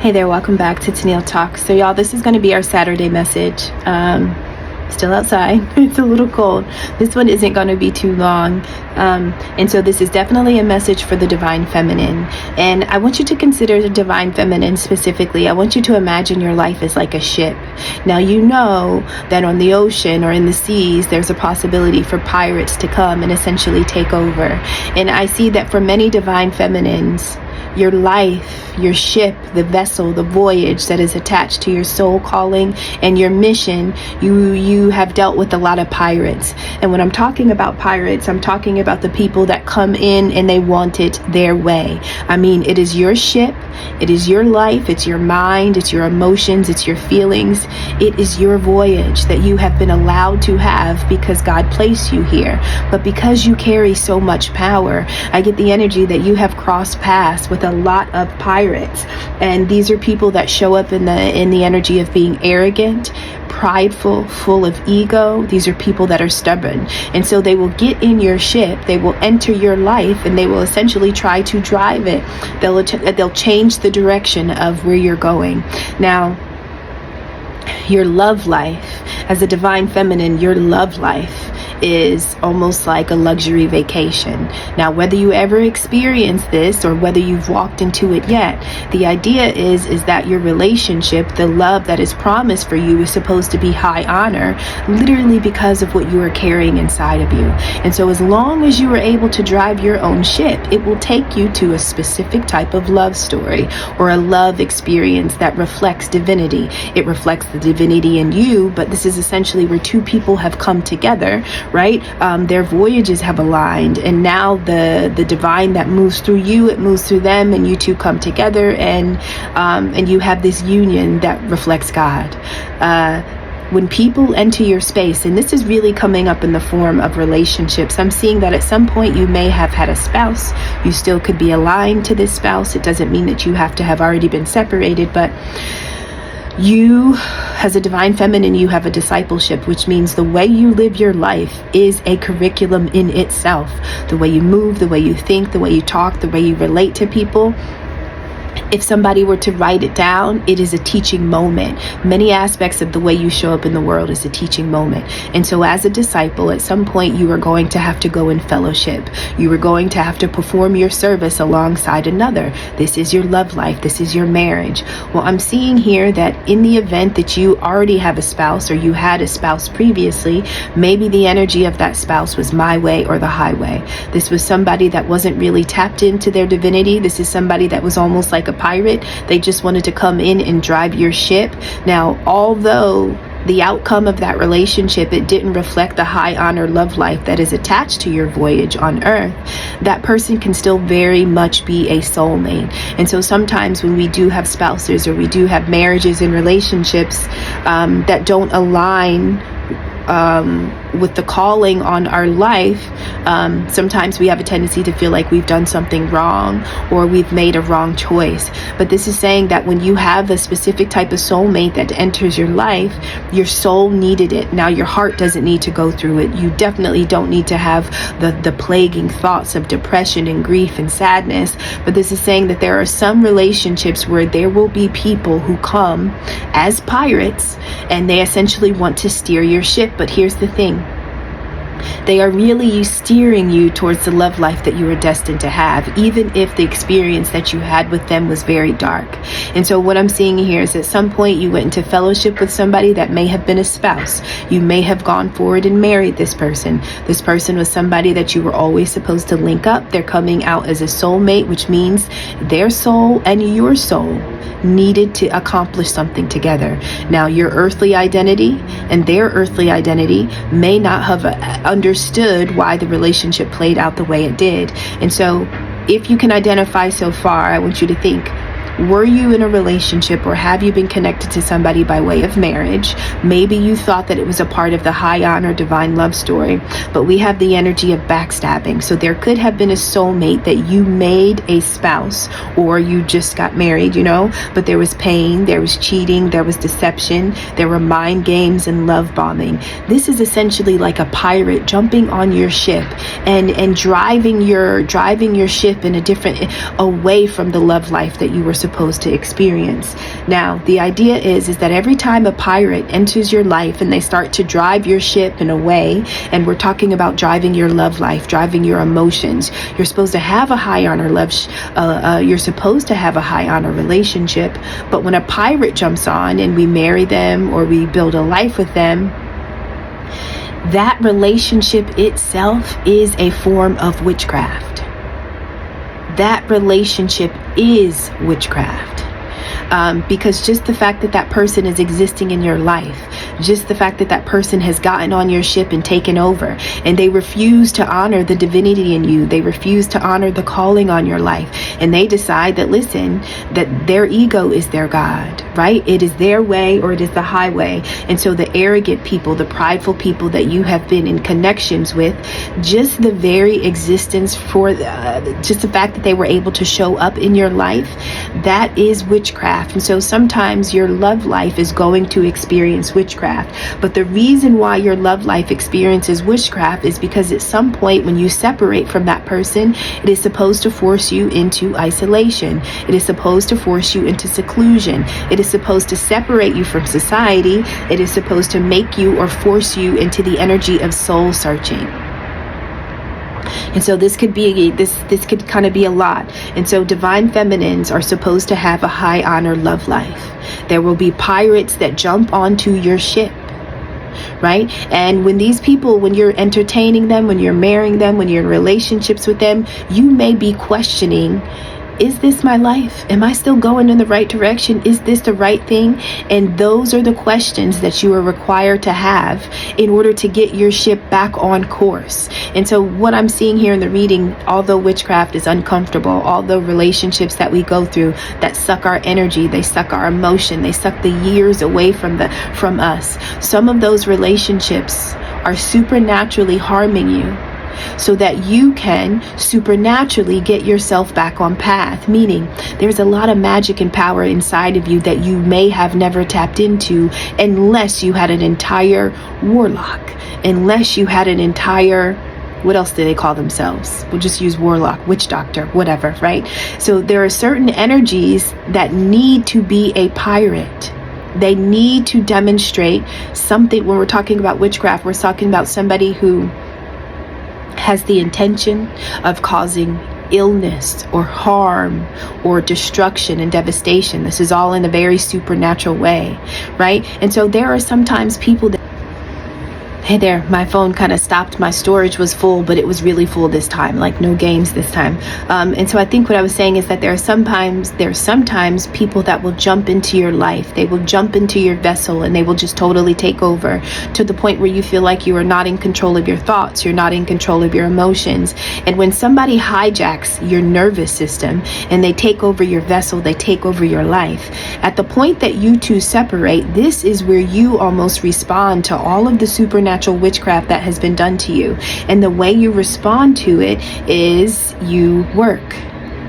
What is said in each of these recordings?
Hey there, welcome back to Tennille Talks. So y'all, this is going to be our Saturday message. Still outside. It's a little cold. This one isn't going to be too long. And so this is definitely a message for the divine feminine. And I want you to consider the divine feminine specifically. I want you to imagine your life as like a ship. Now, you know that on the ocean or in the seas, there's a possibility for pirates to come and essentially take over. And I see that for many divine feminines, your life, your ship, the vessel, the voyage that is attached to your soul calling and your mission, you have dealt with a lot of pirates. And when I'm talking about pirates, I'm talking about the people that come in and they want it their way. I mean, it is your ship, it is your life, it's your mind, it's your emotions, it's your feelings. It is your voyage that you have been allowed to have because God placed you here. But because you carry so much power, I get the energy that you have crossed paths with a lot of pirates. And these are people that show up in the energy of being arrogant, prideful, full of ego. These are people that are stubborn. And so they will get in your ship, they will enter your life, and they will essentially try to drive it. They'll change the direction of where you're going. Now, your love life, as a divine feminine, your love life is almost like a luxury vacation. Now, whether you ever experience this or whether you've walked into it yet, the idea is that your relationship, the love that is promised for you, is supposed to be high honor, literally because of what you are carrying inside of you. And so as long as you are able to drive your own ship, it will take you to a specific type of love story or a love experience that reflects divinity. It reflects the divinity in you, but this is essentially where two people have come together, right? Their voyages have aligned, and now the divine that moves through you, it moves through them, and you two come together, and you have this union that reflects God. When people enter your space, and this is really coming up in the form of relationships, I'm seeing that at some point you may have had a spouse. You still could be aligned to this spouse. It doesn't mean that you have to have already been separated, but you, as a divine feminine, you have a discipleship, which means the way you live your life is a curriculum in itself. The way you move, the way you think, the way you talk, the way you relate to people. If somebody were to write it down, it is a teaching moment. Many aspects of the way you show up in the world is a teaching moment. And so as a disciple, at some point you are going to have to go in fellowship. You are going to have to perform your service alongside another. This is your love life. This is your marriage. Well, I'm seeing here that in the event that you already have a spouse or you had a spouse previously, maybe the energy of that spouse was my way or the highway. This was somebody that wasn't really tapped into their divinity. This is somebody that was almost like a pirate. They just wanted to come in and drive your ship. Now, although the outcome of that relationship, it didn't reflect the high honor love life that is attached to your voyage on earth, that person can still very much be a soulmate. And so sometimes when we do have spouses or we do have marriages and relationships that don't align with the calling on our life, sometimes we have a tendency to feel like we've done something wrong or we've made a wrong choice. But this is saying that when you have a specific type of soulmate that enters your life, your soul needed it. Now, your heart doesn't need to go through it. You definitely don't need to have the plaguing thoughts of depression and grief and sadness. But this is saying that there are some relationships where there will be people who come as pirates and they essentially want to steer your ship. But here's the thing. They are really steering you towards the love life that you were destined to have, even if the experience that you had with them was very dark. And so what I'm seeing here is at some point you went into fellowship with somebody that may have been a spouse. You may have gone forward and married this person. This person was somebody that you were always supposed to link up. They're coming out as a soulmate, which means their soul and your soul needed to accomplish something together. Now, your earthly identity and their earthly identity may not have understood why the relationship played out the way it did. And so if you can identify so far, I want you to think, were you in a relationship or have you been connected to somebody by way of marriage? Maybe you thought that it was a part of the high honor divine love story, but we have the energy of backstabbing. So there could have been a soulmate that you made a spouse or you just got married, but there was pain, there was cheating, there was deception, there were mind games and love bombing. This is essentially like a pirate jumping on your ship and driving your ship in away from the love life that you were supposed supposed to experience. Now, the idea is that every time a pirate enters your life and they start to drive your ship in a way, and we're talking about driving your love life, driving your emotions, you're supposed to have a high honor love, you're supposed to have a high honor relationship. But when a pirate jumps on and we marry them or we build a life with them, that relationship itself is a form of witchcraft. That relationship is witchcraft. Because just the fact that that person is existing in your life, just the fact that that person has gotten on your ship and taken over, and they refuse to honor the divinity in you, they refuse to honor the calling on your life, and they decide that, listen, that their ego is their God, right? It is their way or it is the highway. And so the arrogant people, the prideful people that you have been in connections with, just the very existence for just the fact that they were able to show up in your life, that is witchcraft. And so sometimes your love life is going to experience witchcraft. But the reason why your love life experiences witchcraft is because at some point when you separate from that person, it is supposed to force you into isolation. It is supposed to force you into seclusion. It is supposed to separate you from society. It is supposed to make you or force you into the energy of soul searching. And so this could be this could kind of be a lot. And so divine feminines are supposed to have a high honor love life. There will be pirates that jump onto your ship, right? And when these people, when you're entertaining them, when you're marrying them, when you're in relationships with them, you may be questioning, is this my life? Am I still going in the right direction? Is this the right thing? And those are the questions that you are required to have in order to get your ship back on course. And so what I'm seeing here in the reading, although witchcraft is uncomfortable, although relationships that we go through that suck our energy, they suck our emotion, they suck the years away from us, some of those relationships are supernaturally harming you, so that you can supernaturally get yourself back on path. Meaning there's a lot of magic and power inside of you that you may have never tapped into unless you had an entire warlock, unless you had an entire, what else do they call themselves? We'll just use warlock, witch doctor, whatever, right? So there are certain energies that need to be a pirate. They need to demonstrate something. When we're talking about witchcraft, we're talking about somebody who has the intention of causing illness or harm or destruction and devastation. This is all in a very supernatural way, right? And so there are sometimes people that, hey there, my phone kind of stopped. My storage was full, but it was really full this time, like no games this time. And so I think what I was saying is that there are sometimes people that will jump into your life. They will jump into your vessel and they will just totally take over to the point where you feel like you are not in control of your thoughts. You're not in control of your emotions. And when somebody hijacks your nervous system and they take over your vessel, they take over your life. At the point that you two separate, this is where you almost respond to all of the supernatural witchcraft that has been done to you. And the way you respond to it is you work.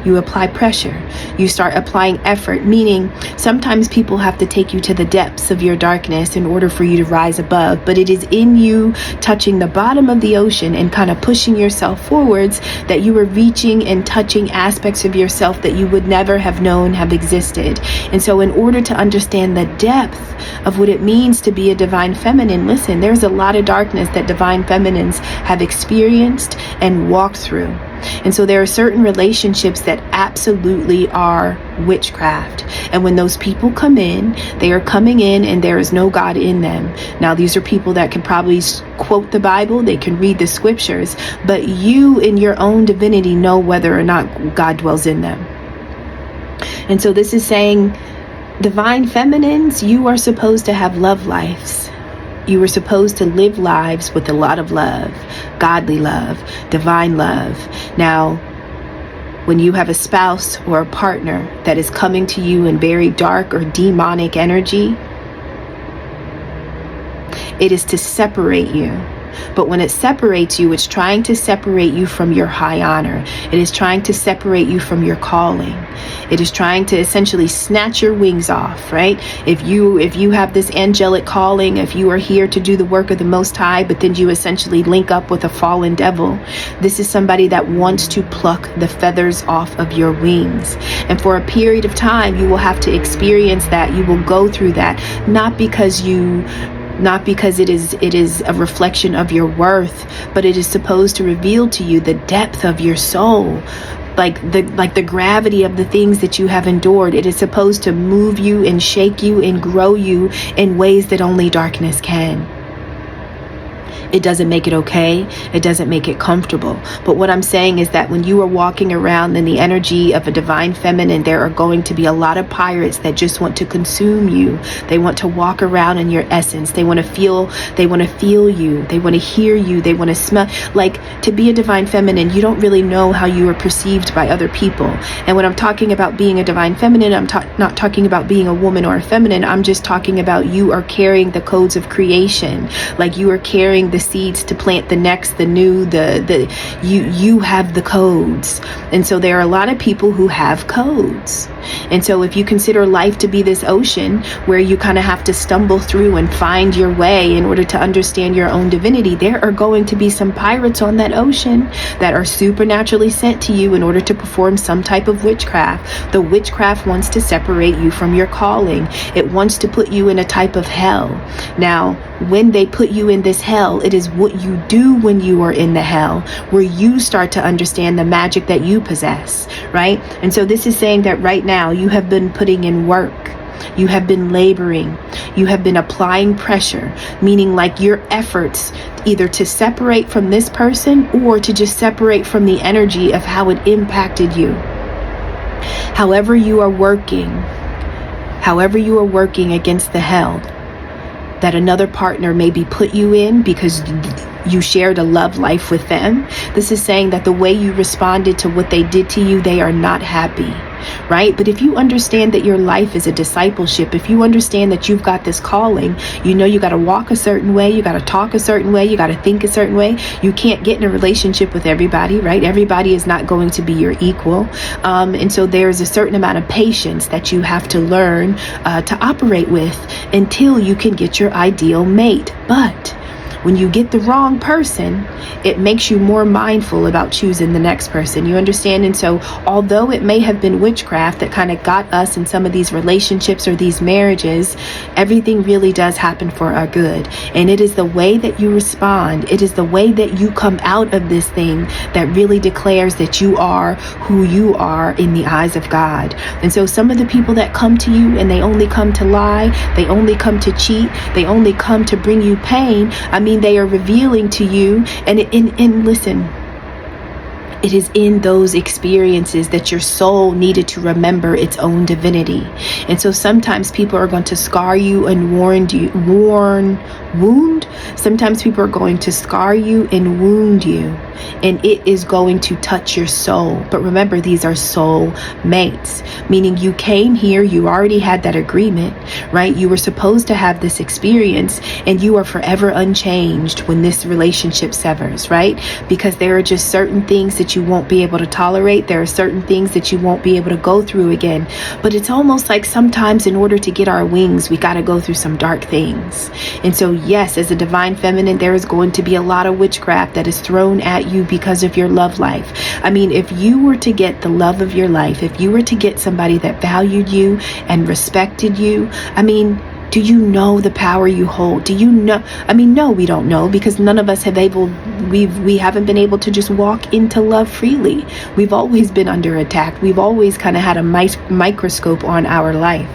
You apply pressure. You start applying effort, meaning sometimes people have to take you to the depths of your darkness in order for you to rise above. But it is in you touching the bottom of the ocean and kind of pushing yourself forwards that you are reaching and touching aspects of yourself that you would never have known have existed. And so in order to understand the depth of what it means to be a divine feminine, listen, there's a lot of darkness that divine feminines have experienced and walked through. And so there are certain relationships that absolutely are witchcraft. And when those people come in, they are coming in and there is no God in them. Now, these are people that can probably quote the Bible, they can read the scriptures, but you in your own divinity know whether or not God dwells in them. And so this is saying, divine feminines, you are supposed to have love lives. You were supposed to live lives with a lot of love, godly love, divine love. Now, when you have a spouse or a partner that is coming to you in very dark or demonic energy, it is to separate you. But when it separates you, it's trying to separate you from your high honor. It is trying to separate you from your calling. It is trying to essentially snatch your wings off, right? If you have this angelic calling, if you are here to do the work of the Most High, but then you essentially link up with a fallen devil, this is somebody that wants to pluck the feathers off of your wings. And for a period of time, you will have to experience that. You will go through that, not because it is a reflection of your worth, but it is supposed to reveal to you the depth of your soul, like the gravity of the things that you have endured. It is supposed to move you and shake you and grow you in ways that only darkness can. It doesn't make it okay. It doesn't make it comfortable. But what I'm saying is that when you are walking around in the energy of a divine feminine, there are going to be a lot of pirates that just want to consume you. They want to walk around in your essence. They want to feel you. They want to hear you. They want to smell. Like, to be a divine feminine, you don't really know how you are perceived by other people. And when I'm talking about being a divine feminine, I'm not talking about being a woman or a feminine. I'm just talking about you are carrying the codes of creation. Like, you are carrying the seeds to plant the next, the new, you have the codes. And so there are a lot of people who have codes. And so if you consider life to be this ocean where you kind of have to stumble through and find your way in order to understand your own divinity, there are going to be some pirates on that ocean that are supernaturally sent to you in order to perform some type of witchcraft. The witchcraft wants to separate you from your calling. It wants to put you in a type of hell. Now, when they put you in this hell, it is what you do when you are in the hell where you start to understand the magic that you possess, right? And so this is saying that right now you have been putting in work. You have been laboring. You have been applying pressure, meaning like your efforts either to separate from this person or to just separate from the energy of how it impacted you. However you are working against the hell that another partner maybe put you in because you shared a love life with them. This is saying that the way you responded to what they did to you, they are not happy, right? But if you understand that your life is a discipleship, if you understand that you've got this calling, you know you got to walk a certain way, you got to talk a certain way, you got to think a certain way. You can't get in a relationship with everybody, right? Everybody is not going to be your equal. And so there's a certain amount of patience that you have to learn to operate with until you can get your ideal mate. But when you get the wrong person, it makes you more mindful about choosing the next person. You understand? And so although it may have been witchcraft that kind of got us in some of these relationships or these marriages, everything really does happen for our good. And it is the way that you respond. It is the way that you come out of this thing that really declares that you are who you are in the eyes of God. And so some of the people that come to you and they only come to lie, they only come to cheat, they only come to bring you pain. They are revealing to you, and listen, it is in those experiences that your soul needed to remember its own divinity. And so sometimes people are going to scar you and wound. Sometimes people are going to scar you and wound you, and it is going to touch your soul. But remember, these are soul mates, meaning you came here, you already had that agreement, right? You were supposed to have this experience, and you are forever unchanged when this relationship severs, right? Because there are just certain things that you won't be able to tolerate. There are certain things that you won't be able to go through again. But it's almost like sometimes in order to get our wings, we got to go through some dark things. And so yes, as a divine feminine, there is going to be a lot of witchcraft that is thrown at you because of your love life. I mean, if you were to get the love of your life, if you were to get somebody that valued you and respected you, I mean, do you know the power you hold? Do you know? I mean, no, we don't know, because none of us we haven't been able to just walk into love freely. We've always been under attack. We've always kind of had a microscope on our life.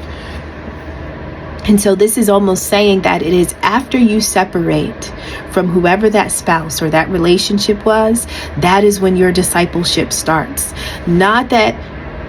And so this is almost saying that it is after you separate from whoever that spouse or that relationship was, that is when your discipleship starts. Not that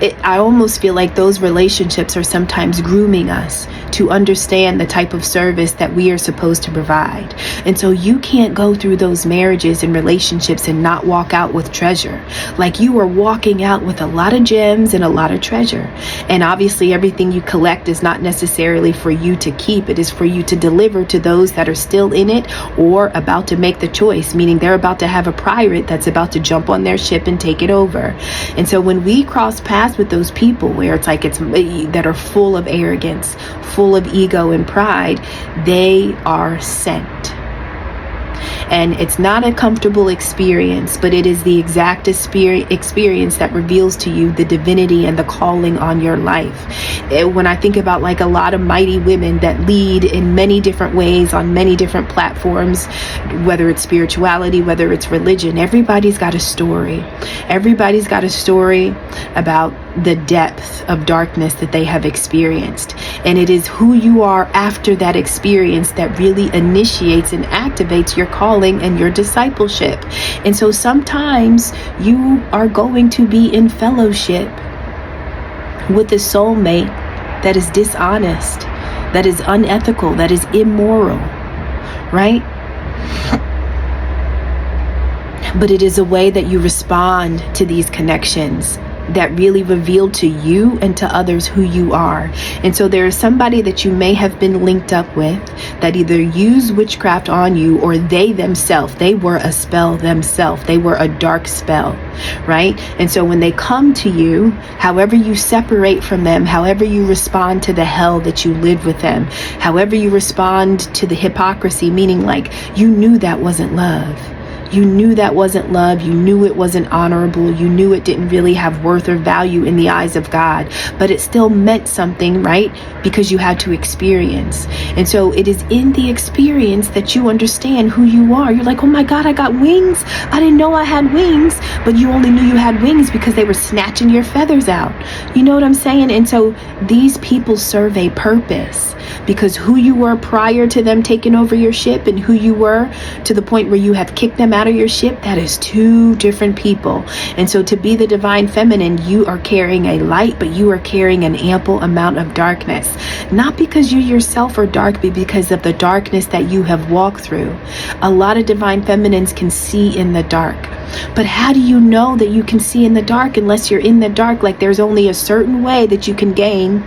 I almost feel like those relationships are sometimes grooming us to understand the type of service that we are supposed to provide. And so you can't go through those marriages and relationships and not walk out with treasure. Like, you are walking out with a lot of gems and a lot of treasure. And obviously everything you collect is not necessarily for you to keep. It is for you to deliver to those that are still in it or about to make the choice, meaning they're about to have a pirate that's about to jump on their ship and take it over. And so when we cross paths with those people where it's like that are full of arrogance, full of ego and pride, they are sent. And it's not a comfortable experience, but it is the exact experience that reveals to you the divinity and the calling on your life. When I think about like a lot of mighty women that lead in many different ways on many different platforms, whether it's spirituality, whether it's religion, everybody's got a story. Everybody's got a story about the depth of darkness that they have experienced. And it is who you are after that experience that really initiates and activates your calling and your discipleship. And so sometimes you are going to be in fellowship with a soulmate that is dishonest, that is unethical, that is immoral, right? But it is a way that you respond to these connections that really reveal to you and to others who you are. And so there is somebody that you may have been linked up with that either used witchcraft on you, or they themselves, they were a spell themselves. They were a dark spell, right? And so when they come to you, however you separate from them, however you respond to the hell that you lived with them, however you respond to the hypocrisy, meaning like you knew that wasn't love. You knew that wasn't love. You knew it wasn't honorable. You knew it didn't really have worth or value in the eyes of God, but it still meant something, right? Because you had to experience. And so it is in the experience that you understand who you are. You're like, oh my God, I got wings. I didn't know I had wings, but you only knew you had wings because they were snatching your feathers out. You know what I'm saying? And so these people serve a purpose, because who you were prior to them taking over your ship and who you were to the point where you have kicked them out of your ship, that is two different people. And so to be the divine feminine, you are carrying a light, but you are carrying an ample amount of darkness. Not because you yourself are dark, but because of the darkness that you have walked through. A lot of divine feminines can see in the dark. But how do you know that you can see in the dark unless you're in the dark? Like, there's only a certain way that you can gain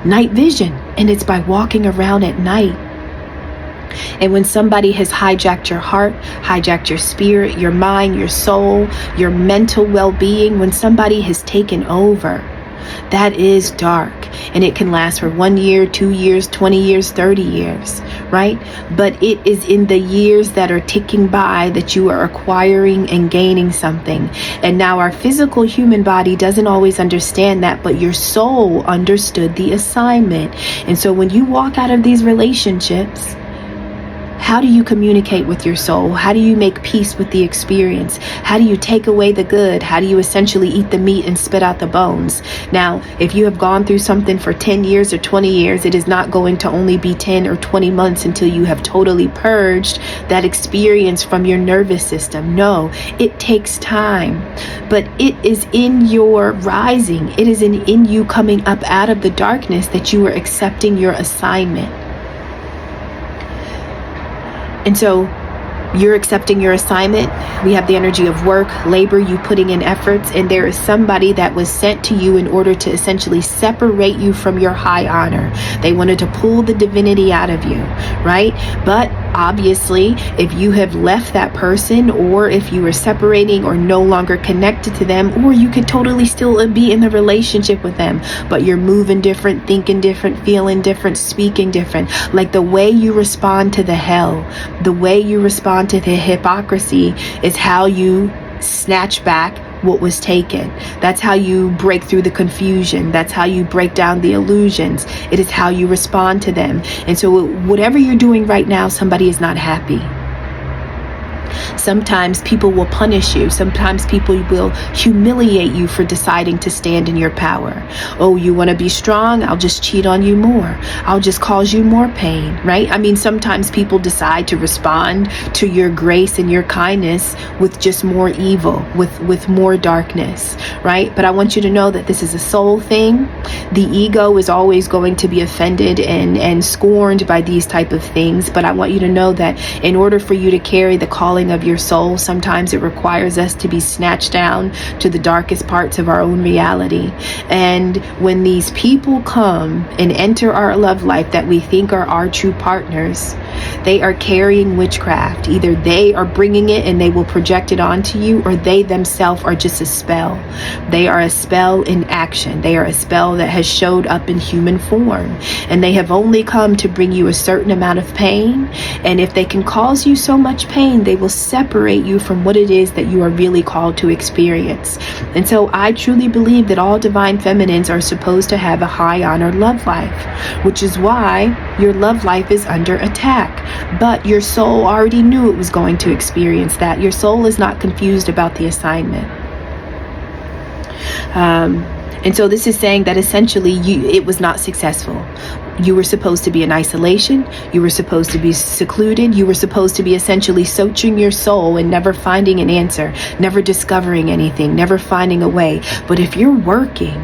night vision, and it's by walking around at night. And when somebody has hijacked your heart, hijacked your spirit, your mind, your soul, your mental well-being, when somebody has taken over, that is dark. And it can last for 1 year, 2 years, 20 years, 30 years, right? But it is in the years that are ticking by that you are acquiring and gaining something. And now our physical human body doesn't always understand that, but your soul understood the assignment. And so when you walk out of these relationships, how do you communicate with your soul? How do you make peace with the experience? How do you take away the good? How do you essentially eat the meat and spit out the bones? Now, if you have gone through something for 10 years or 20 years, it is not going to only be 10 or 20 months until you have totally purged that experience from your nervous system. No, it takes time, but it is in your rising. It is in you coming up out of the darkness that you are accepting your assignment. And so you're accepting your assignment. We have the energy of work, labor, you putting in efforts, and there is somebody that was sent to you in order to essentially separate you from your high honor. They wanted to pull the divinity out of you, right? But obviously, if you have left that person, or if you are separating or no longer connected to them, or you could totally still be in the relationship with them, but you're moving different, thinking different, feeling different, speaking different. Like, the way you respond to the hell, the way you respond to the hypocrisy is how you snatch back what was taken. That's how you break through the confusion. That's how you break down the illusions. It is how you respond to them. And so whatever you're doing right now, somebody is not happy. Sometimes people will punish you. Sometimes people will humiliate you for deciding to stand in your power. Oh, you want to be strong? I'll just cheat on you more. I'll just cause you more pain, right? I mean, sometimes people decide to respond to your grace and your kindness with just more evil, with more darkness, right? But I want you to know that this is a soul thing. The ego is always going to be offended and scorned by these type of things. But I want you to know that in order for you to carry the calling of your soul, sometimes it requires us to be snatched down to the darkest parts of our own reality. And when these people come and enter our love life that we think are our true partners, they are carrying witchcraft. Either they are bringing it and they will project it onto you, or they themselves are just a spell. They are a spell in action. They are a spell that has showed up in human form, and they have only come to bring you a certain amount of pain. And if they can cause you so much pain, they will separate you from what it is that you are really called to experience. And so I truly believe that all divine feminines are supposed to have a high honored love life, which is why your love life is under attack. But your soul already knew it was going to experience that. Your soul is not confused about the assignment. And so this is saying that essentially it was not successful. You were supposed to be in isolation. You were supposed to be secluded. You were supposed to be essentially searching your soul and never finding an answer, never discovering anything, never finding a way. But if you're working,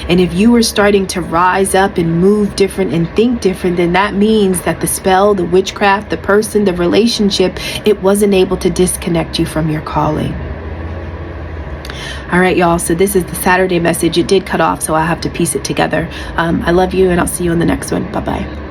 and if you are starting to rise up and move different and think different, then that means that the spell, the witchcraft, the person, the relationship, it wasn't able to disconnect you from your calling. All right, y'all. So this is the Saturday message. It did cut off, so I have to piece it together. I love you, and I'll see you in the next one. Bye-bye.